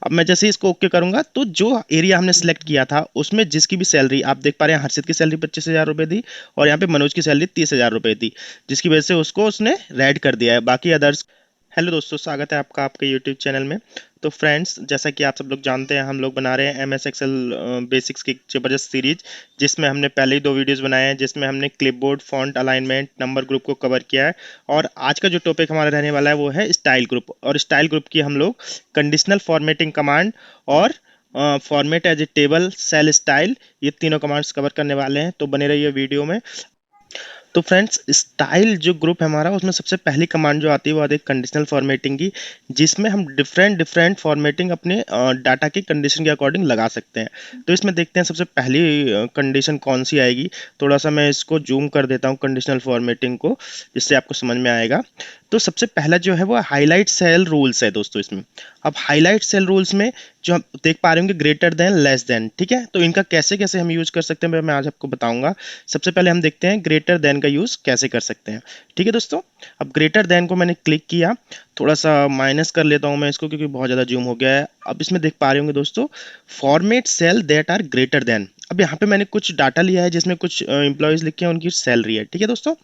अब मैं जैसे ही इसको ओके करूंगा तो जो एरिया हमने सेलेक्ट किया था उसमें जिसकी भी सैलरी आप देख पा रहे हैं, हर्षित की सैलरी 25,000 रुपये थी और यहाँ पे मनोज की सैलरी 30,000 रुपये थी, जिसकी वजह से उसको उसने रेड कर दिया है, बाकी अदर्स। हेलो दोस्तों, स्वागत है आपका आपके यूट्यूब चैनल में। तो फ्रेंड्स, जैसा कि आप सब लोग जानते हैं, हम लोग बना रहे हैं MS एक्सेल बेसिक्स की जबरदस्त सीरीज, जिसमें हमने पहले ही 2 वीडियोस बनाए हैं, जिसमें हमने clipboard, font alignment, number group को कवर किया है। और आज का जो टॉपिक हमारा रहने वाला है वो है स्टाइल ग्रुप, और स्टाइल ग्रुप की हम लोग कंडीशनल फॉर्मेटिंग कमांड और format as a table, cell style, ये तीनों कमांड्स कवर करने वाले हैं, तो बने रहिए वीडियो में। तो फ्रेंड्स, स्टाइल जो ग्रुप है हमारा, उसमें सबसे पहली कमांड जो आती है वो आती है कंडीशनल फॉर्मेटिंग की, जिसमें हम डिफरेंट डिफरेंट फॉर्मेटिंग अपने डाटा की कंडीशन के अकॉर्डिंग लगा सकते हैं। तो इसमें देखते हैं सबसे पहली कंडीशन कौन सी आएगी। थोड़ा सा मैं इसको जूम कर देता हूँ कंडीशनल फॉर्मेटिंग को, जिससे आपको समझ में आएगा। तो सबसे पहला जो है वो हाईलाइट सेल रूल्स है दोस्तों इसमें। अब हाईलाइट सेल रूल्स में जो हम देख पा रहे होंगे, ग्रेटर देन, लेस देन, ठीक है, तो इनका कैसे कैसे हम यूज कर सकते हैं मैं आज आपको बताऊंगा। सबसे पहले हम देखते हैं ग्रेटर देन का यूज कैसे कर सकते हैं। ठीक है दोस्तों, अब ग्रेटर देन को मैंने क्लिक किया, थोड़ा सा माइनस कर लेता हूं मैं इसको क्योंकि बहुत ज्यादा जूम हो गया है। अब इसमें देख पा रहे होंगे दोस्तों, format cell that are greater than. अब यहाँ पे मैंने कुछ डाटा लिया है जिसमें कुछ इंप्लॉयज लिखे हैं, उनकी सैलरी है, ठीक है दोस्तों।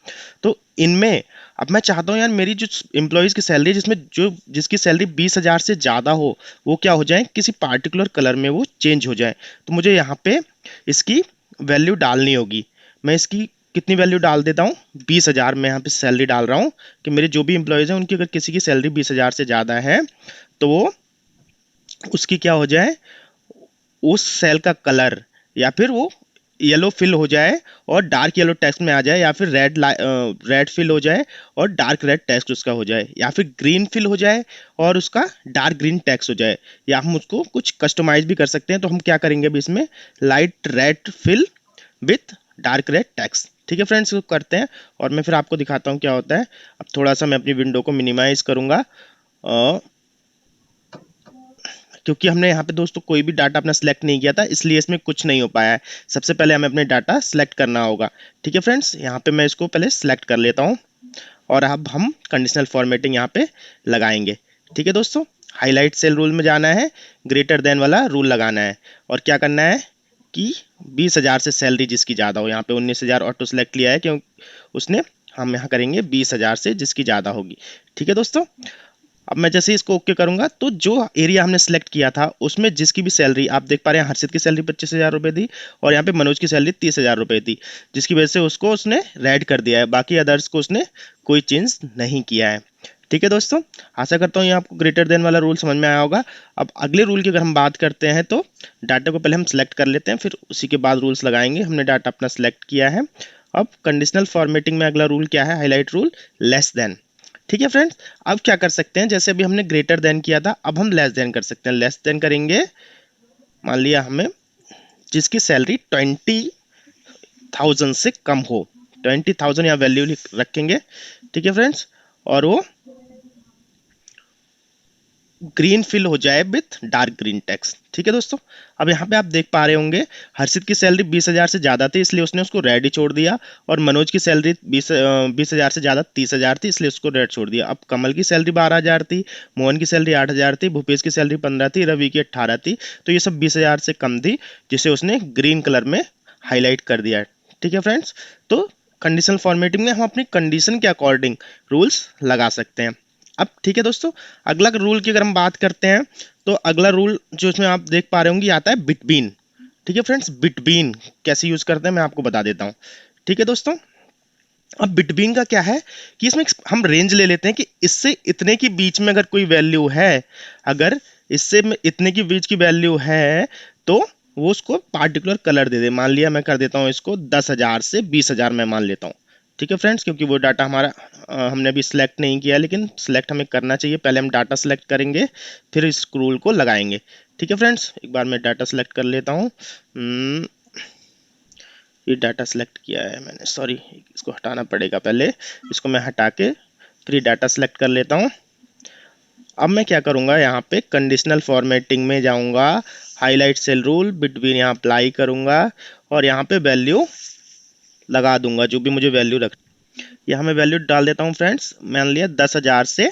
तो इनमें अब मैं चाहता हूँ यार, मेरी जो एम्प्लॉयज़ की सैलरी जिसमें जो जिसकी सैलरी 20,000 से ज़्यादा हो, वो क्या हो जाए, किसी पार्टिकुलर कलर में वो चेंज हो जाए। तो मुझे यहाँ पे इसकी वैल्यू डालनी होगी। मैं इसकी कितनी वैल्यू डाल देता हूँ, 20,000 मैं यहाँ पे सैलरी डाल रहा हूँ कि मेरे जो भी एम्प्लॉयज़ हैं उनकी अगर किसी की सैलरी 20,000 से ज़्यादा है तो वो उसकी क्या हो जाए, उस सेल का कलर या फिर वो येलो फिल हो जाए और डार्क येलो टेक्स्ट में आ जाए, या फिर रेड फिल हो जाए और डार्क रेड टेक्स्ट उसका हो जाए, या फिर ग्रीन फिल हो जाए और उसका डार्क ग्रीन टेक्स्ट हो जाए, या हम उसको कुछ कस्टमाइज भी कर सकते हैं। तो हम क्या करेंगे अभी इसमें, light red fill with dark red text. ठीक है फ्रेंड्स, इसको करते हैं और मैं फिर आपको दिखाता हूँ क्या होता है। अब थोड़ा सा मैं अपनी विंडो को मिनिमाइज करूंगा, क्योंकि हमने यहाँ पे दोस्तों कोई भी डाटा अपना सिलेक्ट नहीं किया था, इसलिए इसमें कुछ नहीं हो पाया है। सबसे पहले हमें अपने डाटा सिलेक्ट करना होगा। ठीक है फ्रेंड्स, यहाँ पे मैं इसको पहले सिलेक्ट कर लेता हूँ और अब हम कंडीशनल फॉर्मेटिंग यहाँ पे लगाएंगे। ठीक है दोस्तों, हाईलाइट सेल रूल में जाना है, ग्रेटर देन वाला रूल लगाना है और क्या करना है कि 20,000 से सैलरी जिसकी ज़्यादा हो, यहाँ पे 19,000 ऑटो सेलेक्ट लिया है क्यों उसने, हम यहाँ करेंगे 20,000 से जिसकी ज़्यादा होगी। ठीक है दोस्तों, अब मैं जैसे ही इसको ओके करूंगा तो जो एरिया हमने सेलेक्ट किया था उसमें जिसकी भी सैलरी आप देख पा रहे हैं, हर्षित की सैलरी 25,000 रुपये थी और यहाँ पे मनोज की सैलरी 30,000 रुपये थी, जिसकी वजह से उसको उसने रेड कर दिया है, बाकी अदर्स को उसने कोई चेंज नहीं किया है। ठीक है दोस्तों, आशा करता हूँ ये आपको ग्रेटर देन वाला रूल समझ में आया होगा। अब अगले रूल की अगर हम बात करते हैं तो डाटा को पहले हम सेलेक्ट कर लेते हैं, फिर उसी के बाद रूल्स लगाएंगे। हमने डाटा अपना सेलेक्ट किया है। अब कंडीशनल फॉर्मेटिंग में अगला रूल क्या है, हाईलाइट रूल, लेस देन। ठीक है फ्रेंड्स, अब क्या कर सकते हैं, जैसे अभी हमने ग्रेटर देन किया था, अब हम लेस देन कर सकते हैं। लेस देन करेंगे, मान लिया हमें जिसकी सैलरी 20,000 से कम हो, 20,000 या वैल्यू रखेंगे। ठीक है फ्रेंड्स, और वो ग्रीन फिल हो जाए विथ डार्क ग्रीन टेक्स्ट। ठीक है दोस्तों, अब यहाँ पे आप देख पा रहे होंगे, हर्षित की सैलरी 20,000 से ज़्यादा थी इसलिए उसने उसको रेड ही छोड़ दिया, और मनोज की सैलरी 20,000 से ज़्यादा 30,000 थी इसलिए उसको रेड छोड़ दिया। अब कमल की सैलरी 12,000 थी, मोहन की सैलरी 8,000 थी, भूपेश की सैलरी 15 थी, रवि की 18 थी, तो ये सब 20,000 से कम थी, जिसे उसने ग्रीन कलर में हाईलाइट कर दिया। ठीक है फ्रेंड्स, तो कंडीशनल फॉर्मेटिंग में हम अपनी कंडीशन के अकॉर्डिंग रूल्स लगा सकते हैं। अब ठीक है दोस्तों, अगला रूल की अगर हम बात करते हैं तो अगला रूल जो इसमें आप देख पा रहे होंगे आता है बिटवीन। ठीक है फ्रेंड्स, बिटवीन कैसे यूज करते हैं मैं आपको बता देता हूँ। ठीक है दोस्तों, अब बिटवीन का क्या है कि इसमें हम रेंज ले लेते हैं कि इससे इतने के बीच में अगर कोई वैल्यू है, अगर इससे इतने की बीच की वैल्यू है तो वो उसको पार्टिकुलर कलर दे दे। मान लिया मैं कर देता हूँ इसको 10,000 से 20,000 मैं मान लेता हूँ। ठीक है फ्रेंड्स, क्योंकि वो डाटा हमारा हमने अभी सिलेक्ट नहीं किया, लेकिन सिलेक्ट हमें करना चाहिए। पहले हम डाटा सिलेक्ट करेंगे फिर इस रूल को लगाएंगे। ठीक है फ्रेंड्स, एक बार मैं डाटा सिलेक्ट कर लेता हूँ। ये डाटा सेलेक्ट किया है मैंने, सॉरी, इसको हटाना पड़ेगा पहले, इसको मैं हटा के फिर ये डाटा सेलेक्ट कर लेता हूँ। अब मैं क्या करूँगा, यहाँ पे कंडीशनल फॉर्मेटिंग में जाऊँगा, हाईलाइट सेल रूल बिटवीन यहाँ अप्लाई करूँगा और यहाँ पे वैल्यू लगा दूंगा, जो भी मुझे वैल्यू रख, यहाँ मैं वैल्यू डाल देता हूँ फ्रेंड्स। मान लिया 10,000 से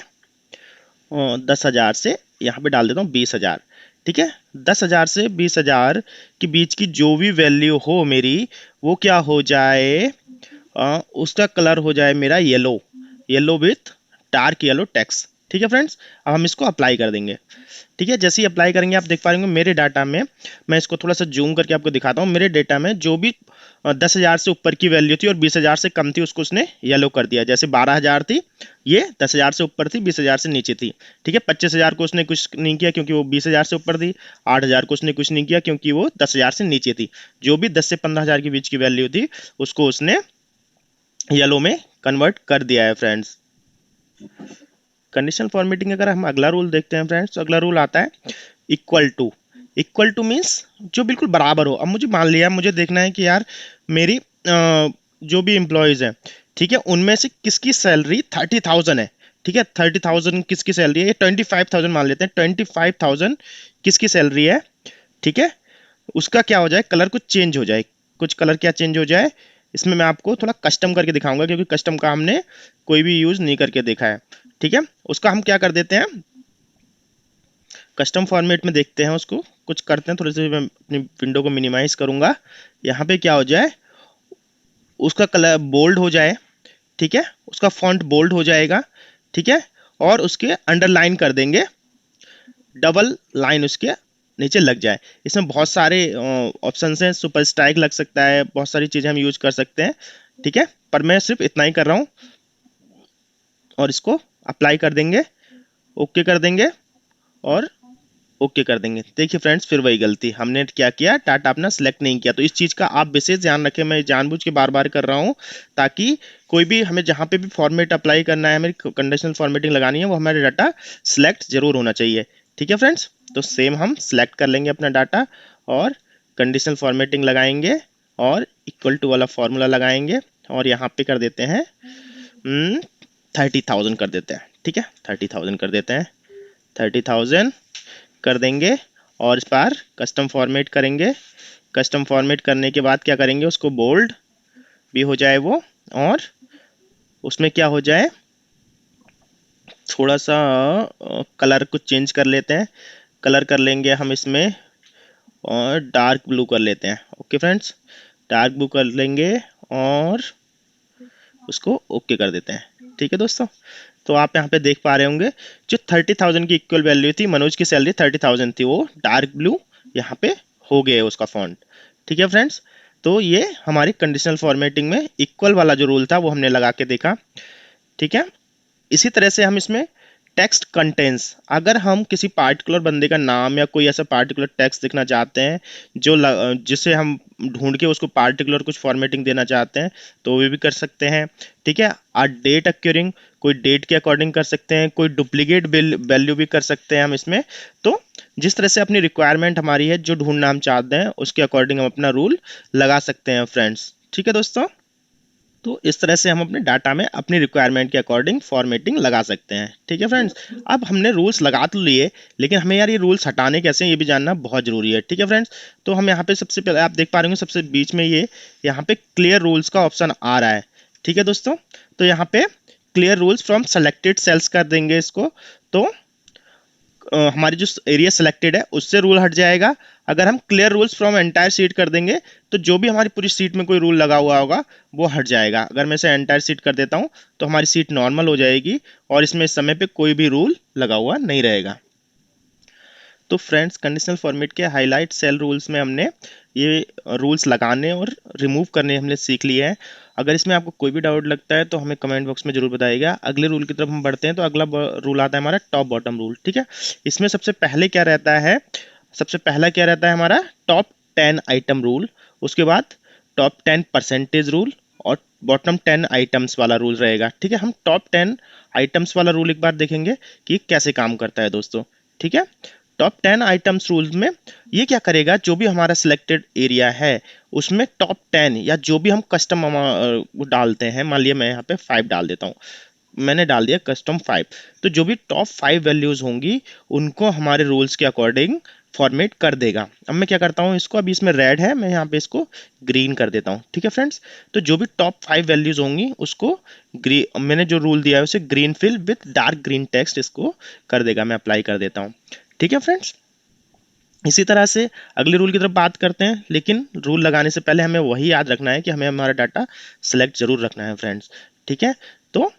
10,000 से यहाँ पे डाल देता हूँ 20,000। ठीक है, 10,000 से 20,000 के बीच की जो भी वैल्यू हो मेरी, वो क्या हो जाए, उसका कलर हो जाए मेरा yellow, yellow with dark yellow text. ठीक है फ्रेंड्स, अब हम इसको अप्लाई कर देंगे। ठीक है, जैसे ही अप्लाई करेंगे आप देख पा रहे होंगे मेरे डाटा में, मैं इसको थोड़ा सा जूम करके आपको दिखाता हूँ, मेरे डेटा में जो भी 10,000 से ऊपर की वैल्यू थी और 20,000 से कम थी उसको उसने येलो कर दिया। जैसे 12,000 थी, ये 10,000 से ऊपर थी, 20,000 से नीचे थी। ठीक है, 25,000 को उसने कुछ नहीं किया क्योंकि वो 20,000 से ऊपर थी। 8,000 को उसने कुछ नहीं किया क्योंकि वो 10,000 से नीचे थी। जो भी 10 से 15,000 के बीच की वैल्यू थी उसको उसने येलो में कन्वर्ट कर दिया है फ्रेंड्स। कंडीशनल फॉर्मेटिंग अगर हम अगला रूल देखते हैं फ्रेंड्स, तो अगला रूल आता है equal to. Equal to means जो बिल्कुल बराबर हो। अब मुझे मान लिया, मुझे देखना है कि यार मेरी जो भी एम्प्लॉयज़ हैं, ठीक है, उनमें से किसकी सैलरी 30,000 है। ठीक है, 30,000 किसकी सैलरी है, ये 25,000 मान लेते हैं, 25,000 किसकी सैलरी है। ठीक है, उसका क्या हो जाए, कलर कुछ चेंज हो जाए। कुछ कलर क्या चेंज हो जाए, इसमें मैं आपको थोड़ा कस्टम करके दिखाऊंगा क्योंकि कस्टम का हमने कोई भी यूज़ नहीं करके देखा है। ठीक है, उसका हम क्या कर देते हैं, कस्टम फॉर्मेट में देखते हैं उसको, कुछ करते हैं। थोड़ी सी मैं अपनी विंडो को मिनिमाइज करूंगा। यहाँ पे क्या हो जाए, उसका कलर बोल्ड हो जाए। ठीक है, उसका फॉन्ट बोल्ड हो जाएगा। ठीक है, और उसके अंडरलाइन कर देंगे, डबल लाइन उसके नीचे लग जाए। इसमें बहुत सारे ऑप्शन हैं, सुपर स्ट्राइक लग सकता है, बहुत सारी चीज़ें हम यूज कर सकते हैं। ठीक है, पर मैं सिर्फ इतना ही कर रहा हूँ और इसको अप्लाई कर देंगे, ओके कर देंगे और ओके कर देंगे। देखिए फ्रेंड्स, फिर वही गलती, हमने क्या किया, डाटा अपना सेलेक्ट नहीं किया। तो इस चीज़ का आप विशेष ध्यान रखें, मैं जानबूझ के बार बार कर रहा हूँ ताकि कोई भी हमें जहाँ पे भी फॉर्मेट अप्लाई करना है, हमें कंडीशनल फॉर्मेटिंग लगानी है, वो हमारे डाटा सेलेक्ट जरूर होना चाहिए। ठीक है फ्रेंड्स, तो सेम हम सेलेक्ट कर लेंगे अपना डाटा और कंडीशनल फॉर्मेटिंग लगाएंगे और इक्वल टू वाला फॉर्मूला लगाएंगे और यहाँ पे कर देते हैं 30,000 कर देते हैं। ठीक है, 30,000 कर देते हैं, 30,000 कर देंगे और इस बार कस्टम फॉर्मेट करेंगे। कस्टम फॉर्मेट करने के बाद क्या करेंगे, उसको बोल्ड भी हो जाए वो, और उसमें क्या हो जाए, थोड़ा सा कलर कुछ चेंज कर लेते हैं। कलर कर लेंगे हम इसमें और डार्क ब्लू कर लेते हैं। ओके फ्रेंड्स, डार्क ब्लू कर लेंगे और उसको ओके कर देते हैं। ठीक है दोस्तों, तो आप यहाँ पे देख पा रहे होंगे जो 30,000 की इक्वल वैल्यू थी, मनोज की सैलरी 30,000 थी, वो डार्क ब्लू यहाँ पे हो गया है उसका फॉन्ट। ठीक है फ्रेंड्स, तो ये हमारी कंडीशनल फॉर्मेटिंग में इक्वल वाला जो रूल था वो हमने लगा के देखा। ठीक है, इसी तरह से हम इसमें टेक्स्ट कंटेंट्स, अगर हम किसी पार्टिकुलर बंदे का नाम या कोई ऐसा पार्टिकुलर टेक्स्ट लिखना चाहते हैं जो जिसे हम ढूंढ के उसको पार्टिकुलर कुछ फॉर्मेटिंग देना चाहते हैं, तो वो भी कर सकते हैं। ठीक है, आ डेट अक्यूरिंग, कोई डेट के अकॉर्डिंग कर सकते हैं, कोई डुप्लीकेट वैल्यू भी कर सकते हैं हम इसमें। तो जिस तरह से अपनी रिक्वायरमेंट हमारी है, जो ढूंढना हम चाहते हैं, उसके अकॉर्डिंग हम अपना रूल लगा सकते हैं फ्रेंड्स। ठीक है दोस्तों, तो इस तरह से हम अपने डाटा में अपनी रिक्वायरमेंट के अकॉर्डिंग फॉर्मेटिंग लगा सकते हैं। ठीक है फ्रेंड्स, अब हमने रूल्स लगा तो लिए, लेकिन हमें यार ये रूल्स हटाने कैसे हैं ये भी जानना बहुत जरूरी है। ठीक है फ्रेंड्स, तो हम यहाँ पे सबसे पहले आप देख पा रहे होंगे सबसे बीच में ये यहाँ पे क्लियर रूल्स का ऑप्शन आ रहा है। ठीक है दोस्तों, तो यहाँ पे clear rules from selected cells कर देंगे इसको, तो हमारी जो एरिया सिलेक्टेड है उससे रूल हट जाएगा। अगर हम clear rules from entire seat कर देंगे तो जो भी हमारी पूरी सीट में कोई रूल लगा हुआ होगा वो हट जाएगा। अगर मैं इसे एंटायर सीट कर देता हूं तो हमारी सीट नॉर्मल हो जाएगी और इसमें इस समय पे कोई भी रूल लगा हुआ नहीं रहेगा। तो फ्रेंड्स, कंडीशनल फॉर्मेट के हाईलाइट सेल रूल्स में हमने ये रूल्स लगाने और रिमूव करने हमने सीख लिए हैं। अगर इसमें आपको कोई भी डाउट लगता है तो हमें कमेंट बॉक्स में जरूर बताइएगा। अगले रूल की तरफ हम बढ़ते हैं, तो अगला रूल आता है हमारा टॉप बॉटम रूल। ठीक है, इसमें सबसे पहले क्या रहता है, सबसे पहला क्या रहता है हमारा टॉप 10 आइटम रूल, उसके बाद टॉप 10% रूल और बॉटम 10 आइटम्स वाला रूल रहेगा। ठीक है, हम टॉप 10 आइटम्स वाला रूल एक बार देखेंगे कि कैसे काम करता है दोस्तों। ठीक है, टॉप 10 आइटम्स रूल्स में ये क्या करेगा, जो भी हमारा सिलेक्टेड एरिया है उसमें टॉप 10 या जो भी हम कस्टम डालते हैं, मान लिया मैं यहाँ पे 5 डाल देता हूँ, मैंने डाल दिया कस्टम 5। तो जो भी टॉप 5 वैल्यूज होंगी उनको हमारे रूल्स के अकॉर्डिंग फॉर्मेट कर देगा। अब मैं क्या करता हूँ, इसको अभी इसमें रेड है, मैं यहाँ पे इसको ग्रीन कर देता हूँ। ठीक है फ्रेंड्स, तो जो भी टॉप 5 वैल्यूज होंगी उसको ग्रीन, मैंने जो रूल दिया है उसे green fill with dark green text इसको कर देगा। मैं अप्लाई कर देता हूँ। ठीक है फ्रेंड्स, इसी तरह से अगले रूल की तरफ बात करते हैं, लेकिन रूल लगाने से पहले हमें वही याद रखना है कि हमें हमारा डाटा सिलेक्ट जरूर रखना है फ्रेंड्स। ठीक है, तो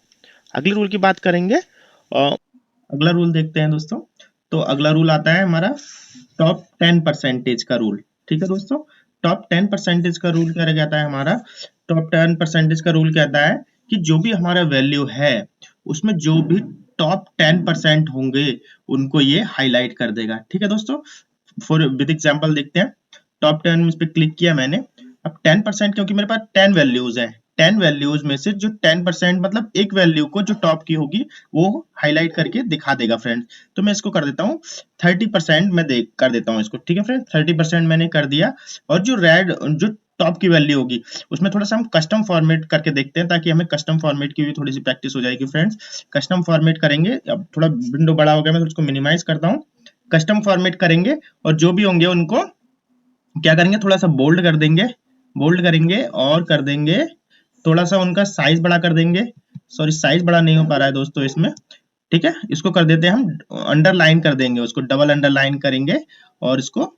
अगले रूल की बात करेंगे। अगला रूल देखते हैं दोस्तों। तो अगला रूल आता है हमारा टॉप 10% का रूल। ठीक है दोस्तों, टॉप 10% का रूल क्या कहता है हमारा? टॉप 10% का रूल कहता है कि जो भी हमारा वैल्यू है उसमें जो भी टॉप 10% होंगे उनको ये हाईलाइट कर देगा। ठीक है दोस्तों, फॉर विद एग्जांपल देखते हैं। टॉप 10 इस पे क्लिक किया मैंने। अब 10%, क्योंकि मेरे पास 10 वैल्यूज हैं, 10 वैल्यूज में से जो 10% मतलब एक वैल्यू को जो टॉप की होगी वो हाईलाइट करके दिखा देगा फ्रेंड्स। तो मैं इसको कर देता हूँ 30%, मैं देख कर देता हूँ इसको। ठीक है फ्रेंड्स, 30% मैंने कर दिया। और जो रेड जो टॉप की वैल्यू होगी उसमें थोड़ा सा हम कस्टम फॉर्मेट करके देखते हैं, ताकि हमें कस्टम फॉर्मेट की भी थोड़ी सी प्रैक्टिस हो जाएगी फ्रेंड्स। कस्टम फॉर्मेट करेंगे। अब थोड़ा विंडो बड़ा हो गया, मैं उसको मिनिमाइज करता हूँ। कस्टम फॉर्मेट करेंगे और जो भी होंगे उनको क्या करेंगे, थोड़ा सा बोल्ड कर देंगे, बोल्ड करेंगे और कर देंगे थोड़ा सा उनका साइज बड़ा कर देंगे। सॉरी, साइज बड़ा नहीं हो पा रहा है दोस्तों इसमें। ठीक है, इसको कर देते हैं हम अंडरलाइन कर देंगे, उसको डबल अंडरलाइन करेंगे और इसको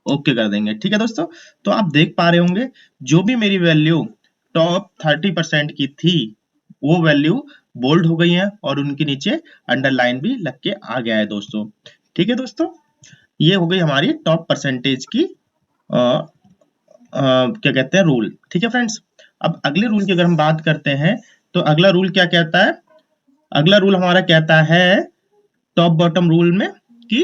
ओके कर देंगे। ठीक है दोस्तों, तो आप देख पा रहे होंगे जो भी मेरी वैल्यू टॉप 30% की थी वो वैल्यू बोल्ड हो गई है और उनके नीचे अंडरलाइन भी लग के आ गया है दोस्तों। ठीक है दोस्तों, ये हो गई हमारी टॉप परसेंटेज की क्या कहते हैं रूल। ठीक है फ्रेंड्स, अब अगले रूल की अगर हम बात करते हैं तो अगला रूल क्या कहता है? अगला रूल हमारा कहता है टॉप बॉटम रूल में कि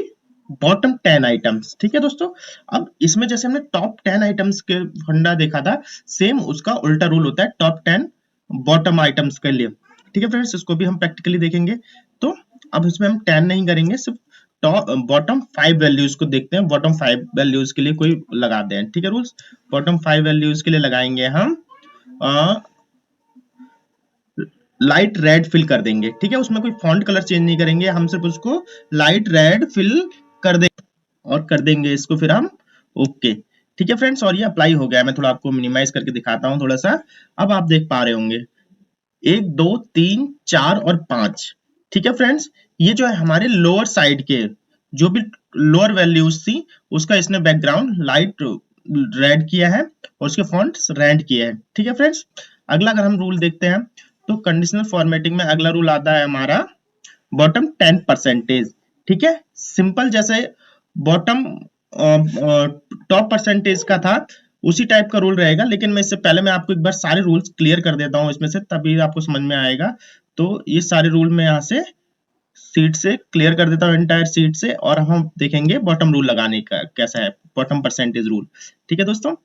बॉटम 10 आइटम्स। ठीक है दोस्तों, अब इसमें जैसे हमने टॉप 10 आइटम्स के फंडा देखा था, सेम उसका उल्टा रूल होता है टॉप 10 बॉटम आइटम्स के लिए। ठीक है फ्रेंड्स, इसको भी हम प्रैक्टिकली देखेंगे। तो अब इसमें हम 10 नहीं करेंगे, सिर्फ टॉप बॉटम 5 वैल्यूज को देखते हैं। बॉटम 5 वैल्यूज के लिए कोई लगा दें। ठीक है रूल्स, बॉटम 5 वैल्यूज के लिए लगाएंगे हम लाइट रेड फिल कर देंगे। ठीक है, उसमें कोई फॉन्ट कलर चेंज नहीं करेंगे, हम सिर्फ उसको लाइट रेड फिल कर देंगे और कर देंगे इसको फिर हम ओके। ठीक है फ्रेंड्स, और ये अप्लाई हो गया। मैं थोड़ा आपको मिनिमाइज करके दिखाता हूँ थोड़ा सा। अब आप देख पा रहे होंगे 1 2 3 4 और 5। ठीक है फ्रेंड्स, ये जो है हमारे लोअर साइड के जो भी लोअर वैल्यूज थी उसका इसने बैकग्राउंड लाइट रेड किया है और उसके फॉन्ट्स रेड किए हैं। ठीक है फ्रेंड्स, अगला अगर हम रूल देखते हैं तो कंडीशनल फॉर्मेटिंग में अगला रूल आता है हमारा बॉटम 10%। ठीक है, सिंपल जैसे बॉटम टॉप परसेंटेज का था उसी टाइप का रूल रहेगा, लेकिन मैं इससे पहले मैं आपको एक बार सारे रूल्स क्लियर कर देता हूं इसमें से, तभी आपको समझ में आएगा। तो ये सारे रूल मैं यहाँ से सीट से क्लियर कर देता हूँ, एंटायर सीट से, और हम देखेंगे बॉटम रूल लगाने का कैसा है, बॉटम परसेंटेज रूल। ठीक है दोस्तों,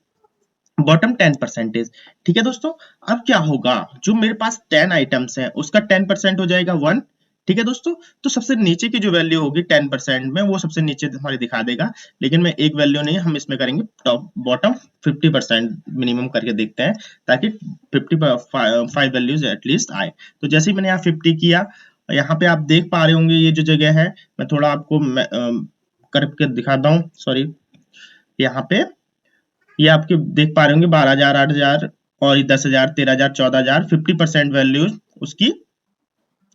बॉटम 10%। ठीक है दोस्तों, अब क्या होगा, जो मेरे पास 10 आइटम्स हैं उसका 10% हो जाएगा 1। ठीक है दोस्तों, तो सबसे नीचे की जो वैल्यू होगी 10% में वो सबसे नीचे हमारे दिखा देगा, लेकिन मैं एक वैल्यू नहीं, हम इसमें करेंगे टॉप बॉटम 50% मिनिमम करके देखते हैं, ताकि 55 वैल्यूज एटलीस्ट आए। तो जैसे ही मैंने यहाँ 50 किया, यहाँ पे आप देख पा रहे होंगे ये जो जगह है, मैं थोड़ा आपको करके दिखाता हूँ। सॉरी, यहाँ पे ये आपके देख पा रहे होंगे 12,000, 8,000 और 10,000, 13,000, 14,000, 50% वैल्यूज उसकी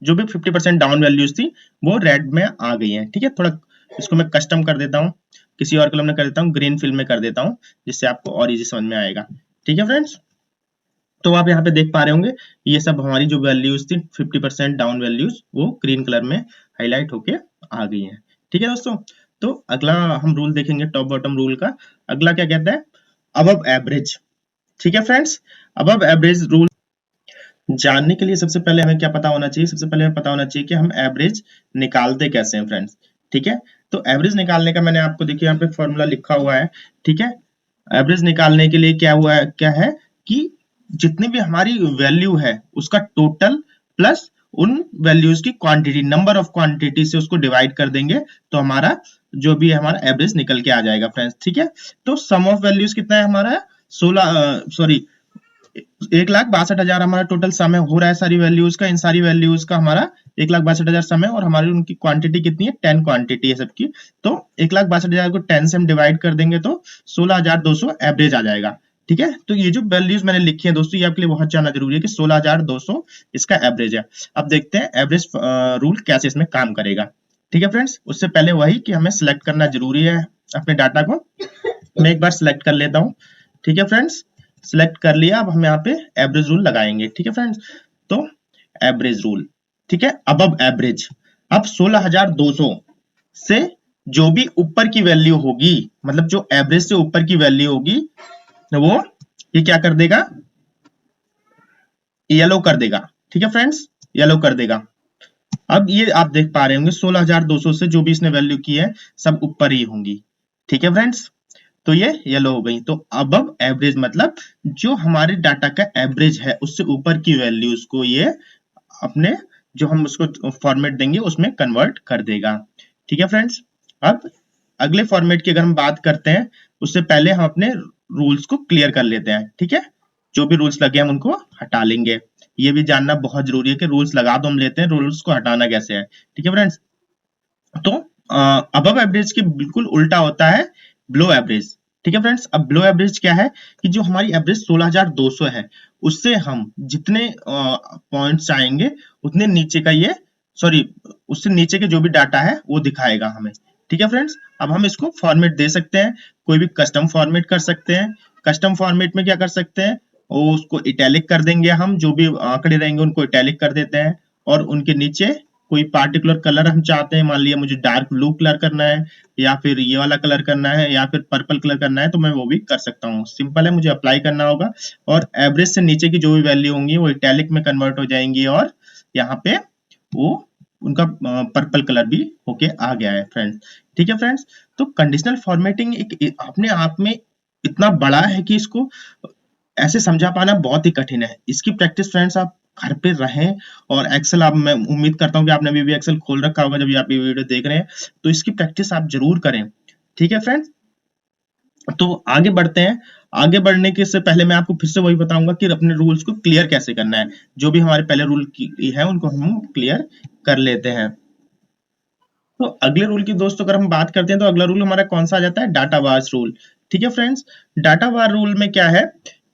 जो भी 50% डाउन वैल्यूज थी वो रेड में आ गई हैं। ठीक है, थोड़ा इसको मैं कस्टम कर देता हूँ, किसी और कलर में कर देता हूँ, ग्रीन फिल में कर देता हूँ, जिससे आपको और इजी समझ में आएगा। ठीक है फ्रेंड्स, तो आप यहाँ पे देख पा रहे होंगे ये सब हमारी जो वैल्यूज थी 50% डाउन वैल्यूज वो ग्रीन कलर में हाईलाइट होके आ गई हैं। ठीक है दोस्तों, तो अगला हम रूल देखेंगे टॉप बॉटम रूल का। अगला क्या कहता है, अबव एवरेज। ठीक है फ्रेंड्स, अबव एवरेज रूल जानने के लिए सबसे पहले हमें क्या पता होना चाहिए? सबसे पहले हमें पता होना चाहिए कि हम एवरेज निकालते कैसे हैं फ्रेंड्स। ठीक है, तो एवरेज निकालने का मैंने आपको देखिए यहाँ पे फॉर्मूला लिखा हुआ है। ठीक है, एवरेज निकालने के लिए क्या हुआ है, क्या है कि जितनी भी हमारी वैल्यू है उसका टोटल प्लस उन वैल्यूज की क्वांटिटी, नंबर ऑफ क्वांटिटी से उसको डिवाइड कर देंगे तो हमारा जो भी है हमारा एवरेज निकल के आ जाएगा फ्रेंड्स। ठीक है, तो सम ऑफ वैल्यूज कितना है हमारा 16, सॉरी 1,62,000 हमारा टोटल सम हो रहा है सारी वैल्यूज का। इन सारी वैल्यूज का हमारा 1,62,000 सम है, और हमारी उनकी क्वांटिटी कितनी है, 10 क्वांटिटी है सबकी। तो 1,62,000 को 10 से हम डिवाइड कर देंगे तो 16,200 एवरेज आ जाएगा। ठीक है, तो ये जो वैल्यूज मैंने लिखी है दोस्तों, ये आपके लिए बहुत जानना जरूरी है कि 16,200 इसका एवरेज है। अब देखते हैं एवरेज रूल कैसे इसमें काम करेगा। ठीक है फ्रेंड्स, उससे पहले वही कि हमें सिलेक्ट करना जरूरी है अपने डाटा को। मैं एक बार सिलेक्ट कर लेता हूँ। ठीक है फ्रेंड्स, सिलेक्ट कर लिया। अब हम यहाँ पे एवरेज रूल लगाएंगे। ठीक है फ्रेंड्स, तो एवरेज रूल, ठीक है, अबव एवरेज। अब 16,200 से जो भी ऊपर की वैल्यू होगी, मतलब जो एवरेज से ऊपर की वैल्यू होगी, वो ये क्या कर देगा, येलो कर देगा। ठीक है फ्रेंड्स, येलो कर देगा। अब ये आप देख पा रहे होंगे 16,200 से जो भी इसने वैल्यू की है सब ऊपर ही होंगी। ठीक है फ्रेंड्स, तो ये येलो हो गई। तो अबव एवरेज मतलब जो हमारे डाटा का एवरेज है उससे ऊपर की वैल्यूज को ये अपने जो हम उसको फॉर्मेट देंगे उसमें कन्वर्ट कर देगा। ठीक है फ्रेंड्स, अब अगले फॉर्मेट की अगर हम बात करते हैं उससे पहले हम अपने रूल्स को क्लियर कर लेते हैं। ठीक है, जो भी रूल्स लगे हम उनको हटा लेंगे। ये भी जानना बहुत जरूरी है कि रूल्स लगा तो हम लेते हैं, रूल्स को हटाना कैसे है। ठीक है फ्रेंड्स, तो अबव एवरेज के बिल्कुल उल्टा होता है बिलो एवरेज। ठीक है फ्रेंड्स, अब बिलो एवरेज क्या है कि जो हमारी एवरेज 16,200 है उससे हम जितने पॉइंट्स आएंगे उतने नीचे का ये, सॉरी, उससे नीचे के जो भी डाटा है वो दिखाएगा हमें। ठीक है फ्रेंड्स, अब हम इसको फॉर्मेट दे सकते हैं, कोई भी कस्टम फॉर्मेट कर सकते हैं। कस्टम फॉर्मेट में क्या कर सकते हैं, वो उसको इटैलिक कर देंगे, हम जो भी आंकड़े रहेंगे उनको इटैलिक कर देते हैं, और उनके नीचे कोई पार्टिकुलर कलर हम चाहते हैं, मान लिया मुझे डार्क ब्लू कलर करना है, या फिर ये वाला कलर करना है, या फिर पर्पल कलर करना है, तो मैं वो भी कर सकता हूँ। सिंपल है, मुझे अप्लाई करना होगा और एवरेज से नीचे की जो भी वैल्यू होंगी वो इटैलिक में कन्वर्ट हो जाएंगी, और यहाँ पे वो उनका पर्पल कलर भी होके आ गया है फ्रेंड्स। ठीक है फ्रेंड्स, तो कंडीशनल फॉर्मेटिंग एक अपने आप में इतना बड़ा है कि इसको ऐसे समझा पाना बहुत ही कठिन है। इसकी प्रैक्टिस फ्रेंड्स आप घर पे रहें, और एक्सेल आप, मैं उम्मीद करता हूँ कि आपने अभी भी एक्सेल खोल रखा होगा जब आप ये वीडियो देख रहे हैं, तो इसकी प्रैक्टिस आप जरूर करें। ठीक है फ्रेंड्स, तो आगे बढ़ते हैं। आगे बढ़ने के से पहले मैं आपको फिर से वही बताऊंगा कि अपने रूल्स को क्लियर कैसे करना है। जो भी हमारे पहले रूल है उनको हम क्लियर कर लेते हैं। तो अगले रूल की दोस्तों अगर हम बात करते हैं तो अगला रूल हमारा कौन सा आ जाता है, डाटा वार्स रूल। ठीक है फ्रेंड्स, डाटा वार रूल में क्या है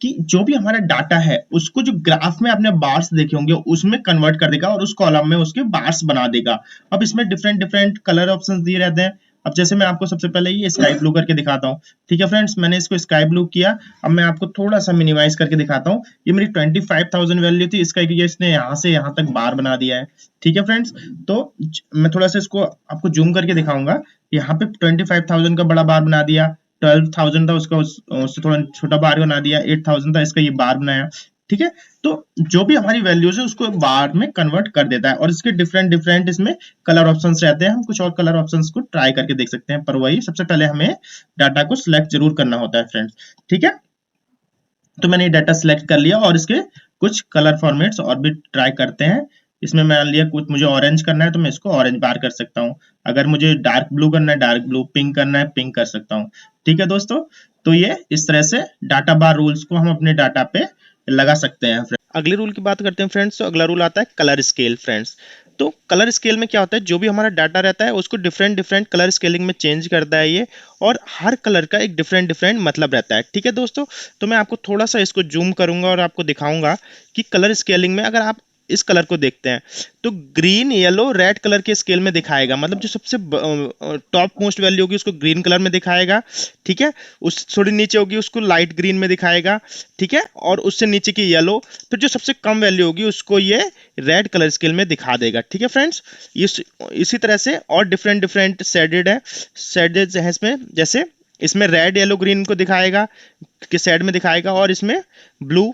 कि जो भी हमारा डाटा है उसको जो ग्राफ में आपने बार्स देखे होंगे उसमें कन्वर्ट कर देगा, और उस कॉलम में उसके बार्स बना देगा। अब इसमें डिफरेंट डिफरेंट कलर ऑप्शंस दिए रहते हैं। अब जैसे मैं आपको सबसे पहले ये स्काई ब्लू करके दिखाता हूँ। ठीक है फ्रेंड्स, मैंने इसको स्काई ब्लू किया। अब मैं आपको थोड़ा सा मिनिमाइज करके दिखाता हूँ। ये मेरी 25,000 वैल्यू थी, इसका इसने यहाँ से यहाँ तक बार बना दिया है। ठीक है फ्रेंड्स, तो मैं थोड़ा सा इसको आपको जूम करके दिखाऊंगा। यहाँ पे 25,000 का बड़ा बार बना दिया, 12,000 था उसका उससे थोड़ा छोटा बार बना दिया, 8,000 था इसका ये बार बनाया। ठीक है, तो जो भी हमारी वैल्यूज है उसको बार में कन्वर्ट कर देता है, और इसके डिफरेंट डिफरेंट इसमें कलर ऑप्शंस रहते हैं। हम कुछ और कलर ऑप्शंस को ट्राई करके देख सकते हैं, पर वही सबसे पहले हमें डाटा को सिलेक्ट जरूर करना होता है फ्रेंड्स। ठीक है, तो मैंने ये डाटा सिलेक्ट कर लिया, और इसके कुछ कलर फॉर्मेट्स और भी ट्राई करते हैं। इसमें मान लिया कुछ मुझे ऑरेंज करना है तो मैं इसको ऑरेंज बार कर सकता हूँ। अगर मुझे डार्क ब्लू करना है डार्क ब्लू, पिंक करना है पिंक कर सकता हूँ। ठीक है दोस्तों, तो ये इस तरह से डाटा बार रूल्स को हम अपने डाटा पे लगा सकते हैं। अगले रूल की बात करते हैं फ्रेंड्स, तो अगला रूल आता है कलर स्केल फ्रेंड्स। तो कलर स्केल में क्या होता है, जो भी हमारा डाटा रहता है उसको डिफरेंट डिफरेंट कलर स्केलिंग में चेंज करता है ये, और हर कलर का एक डिफरेंट डिफरेंट मतलब रहता है। ठीक है दोस्तों, तो मैं आपको थोड़ा सा इसको जूम करूंगा और आपको दिखाऊंगा कि कलर स्केलिंग में अगर आप इस कलर को देखते हैं तो ग्रीन येलो रेड कलर के स्केल में दिखाएगा, मतलब जो सबसे टॉप मोस्ट वैल्यू होगी उसको ग्रीन कलर में दिखाएगा। ठीक है, उस थोड़ी नीचे होगी उसको लाइट ग्रीन में दिखाएगा। ठीक है, और उससे नीचे की येलो, फिर जो सबसे कम वैल्यू होगी उसको ये रेड कलर स्केल में दिखा देगा। ठीक है फ्रेंड्स, इसी तरह से और डिफरेंट डिफरेंट शेडेड है, शेडेड है इसमें, जैसे इसमें रेड येलो ग्रीन को दिखाएगा कि शेड में दिखाएगा, और इसमें ब्लू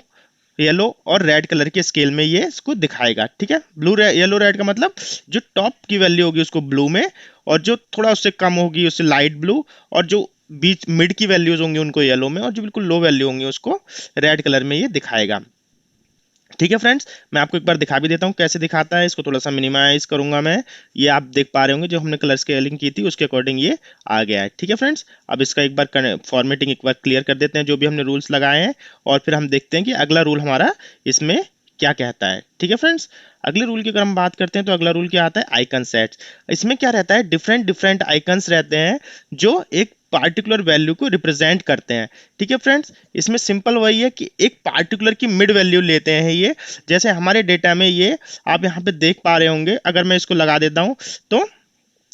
येलो और रेड कलर के स्केल में ये इसको दिखाएगा। ठीक है, ब्लू येलो रेड का मतलब जो टॉप की वैल्यू होगी उसको ब्लू में, और जो थोड़ा उससे कम होगी उससे लाइट ब्लू, और जो बीच मिड की वैल्यूज होंगी उनको येलो में, और जो बिल्कुल लो वैल्यू होंगी उसको रेड कलर में ये दिखाएगा। ठीक है फ्रेंड्स, मैं आपको एक बार दिखा भी देता हूँ कैसे दिखाता है। इसको थोड़ा सा मिनिमाइज करूंगा मैं। ये आप देख पा रहे होंगे जो हमने कलर स्केलिंग की थी उसके अकॉर्डिंग ये आ गया है। ठीक है फ्रेंड्स, अब इसका एक बार फॉर्मेटिंग एक बार क्लियर कर देते हैं जो भी हमने रूल्स लगाए हैं, और फिर हम देखते हैं कि अगला रूल हमारा इसमें क्या कहता है। ठीक है फ्रेंड्स, अगले रूल की अगर हम बात करते हैं तो अगला रूल क्या आता है, आइकन सेट्स। इसमें क्या रहता है, डिफरेंट डिफरेंट आइकन्स रहते हैं जो एक पार्टिकुलर वैल्यू को रिप्रेजेंट करते हैं। ठीक है फ्रेंड्स, इसमें सिंपल वही है कि एक पार्टिकुलर की मिड वैल्यू लेते हैं ये। जैसे हमारे डेटा में ये आप यहाँ पे देख पा रहे होंगे, अगर मैं इसको लगा देता हूँ तो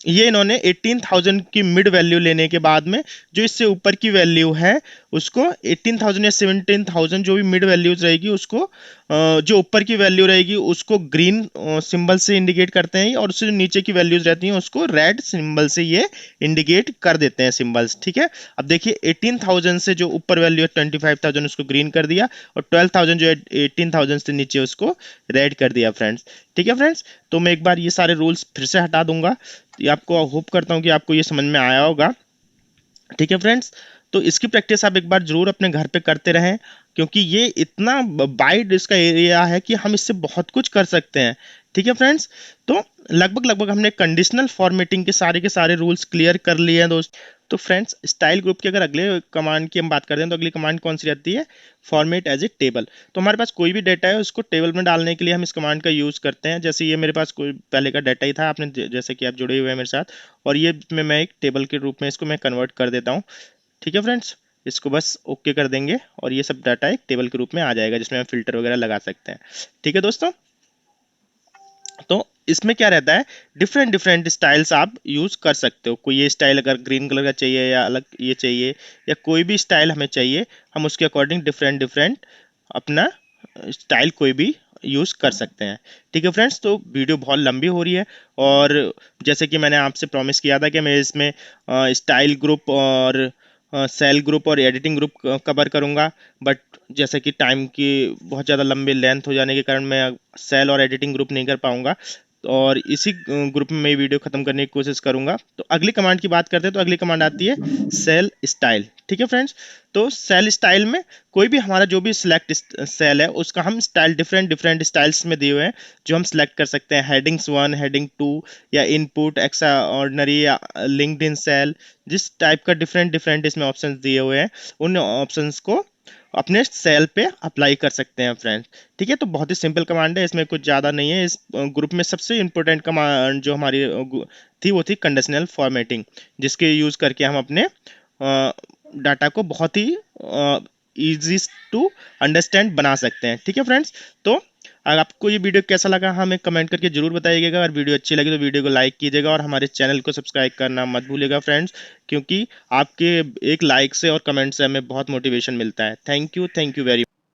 ये इन्होंने 18,000 की मिड वैल्यू लेने के बाद में जो इससे ऊपर की वैल्यू है उसको 18,000 या 17,000 जो भी मिड वैल्यूज रहेगी उसको जो ऊपर की वैल्यू रहेगी उसको ग्रीन सिंबल से इंडिकेट करते हैं, और उससे जो नीचे की वैल्यूज रहती हैं उसको रेड सिंबल से ये इंडिकेट कर देते हैं सिंबल्स। ठीक है, अब देखिए 18,000 से जो ऊपर वैल्यू है 25,000 उसको ग्रीन कर दिया, और 12,000 जो है 18,000 से नीचे उसको रेड कर दिया फ्रेंड्स। ठीक है फ्रेंड्स, तो मैं एक बार ये सारे रूल्स फिर से हटा दूंगा। ये आपको होप करता हूँ कि आपको ये समझ में आया होगा। ठीक है फ्रेंड्स, तो इसकी प्रैक्टिस आप एक बार जरूर अपने घर पे करते रहें, क्योंकि ये इतना वाइड इसका एरिया है कि हम इससे बहुत कुछ कर सकते हैं। ठीक है फ्रेंड्स, तो लगभग लगभग हमने कंडीशनल फॉर्मेटिंग के सारे रूल्स क्लियर कर लिए हैं दोस्त। तो फ्रेंड्स, स्टाइल ग्रुप के अगर अगले कमांड की हम बात करते हैं तो अगली कमांड कौन सी रहती है, फॉर्मेट एज ए टेबल। तो हमारे पास कोई भी डेटा है उसको टेबल में डालने के लिए हम इस कमांड का यूज़ करते हैं। जैसे ये मेरे पास कोई पहले का डाटा ही था, आपने जैसे कि आप जुड़े हुए हैं मेरे साथ, और ये मैं एक टेबल के रूप में इसको मैं कन्वर्ट कर देता हूँ। ठीक है फ्रेंड्स, इसको बस ओके कर देंगे और ये सब डाटा एक टेबल के रूप में आ जाएगा जिसमें हम फिल्टर वगैरह लगा सकते हैं। ठीक है दोस्तों, तो इसमें क्या रहता है, डिफरेंट डिफरेंट स्टाइल्स आप यूज कर सकते हो। कोई ये स्टाइल अगर ग्रीन कलर का चाहिए या अलग ये चाहिए या कोई भी स्टाइल हमें चाहिए, हम उसके अकॉर्डिंग डिफरेंट डिफरेंट अपना स्टाइल कोई भी यूज कर सकते हैं। ठीक है फ्रेंड्स, तो वीडियो बहुत लंबी हो रही है, और जैसे कि मैंने आपसे प्रॉमिस किया था कि मैं इसमें स्टाइल ग्रुप और सेल ग्रुप और एडिटिंग ग्रुप कवर करूंगा, बट जैसे कि टाइम की बहुत ज़्यादा लंबी लेंथ हो जाने के कारण मैं सेल और एडिटिंग ग्रुप नहीं कर पाऊंगा, और इसी ग्रुप में मैं वीडियो खत्म करने की कोशिश करूंगा। तो अगली कमांड की बात करते हैं, तो अगली कमांड आती है सेल स्टाइल। ठीक है फ्रेंड्स, तो सेल स्टाइल में कोई भी हमारा जो भी सिलेक्ट सेल है उसका हम स्टाइल डिफरेंट डिफरेंट स्टाइल्स में दिए हुए हैं जो हम सिलेक्ट कर सकते हैं। हेडिंग्स 1, हेडिंग 2, या इनपुट, एक्स्ट्रा ऑर्डिनरी, या लिंक्ड इन सेल, जिस टाइप का डिफरेंट डिफरेंट इसमें ऑप्शंस दिए हुए हैं उन ऑप्शंस को अपने सेल पे अप्लाई कर सकते हैं फ्रेंड्स। ठीक है, तो बहुत ही सिंपल कमांड है, इसमें कुछ ज़्यादा नहीं है। इस ग्रुप में सबसे इंपॉर्टेंट कमांड जो हमारी थी वो थी कंडीशनल फॉर्मेटिंग, जिसके यूज़ करके हम अपने डाटा को बहुत ही इजी टू अंडरस्टैंड बना सकते हैं। ठीक है फ्रेंड्स, तो अगर आपको ये वीडियो कैसा लगा हमें कमेंट करके जरूर बताइएगा। अगर वीडियो अच्छी लगी तो वीडियो को लाइक कीजिएगा और हमारे चैनल को सब्सक्राइब करना मत भूलिएगा फ्रेंड्स, क्योंकि आपके एक लाइक से और कमेंट से हमें बहुत मोटिवेशन मिलता है। Thank you very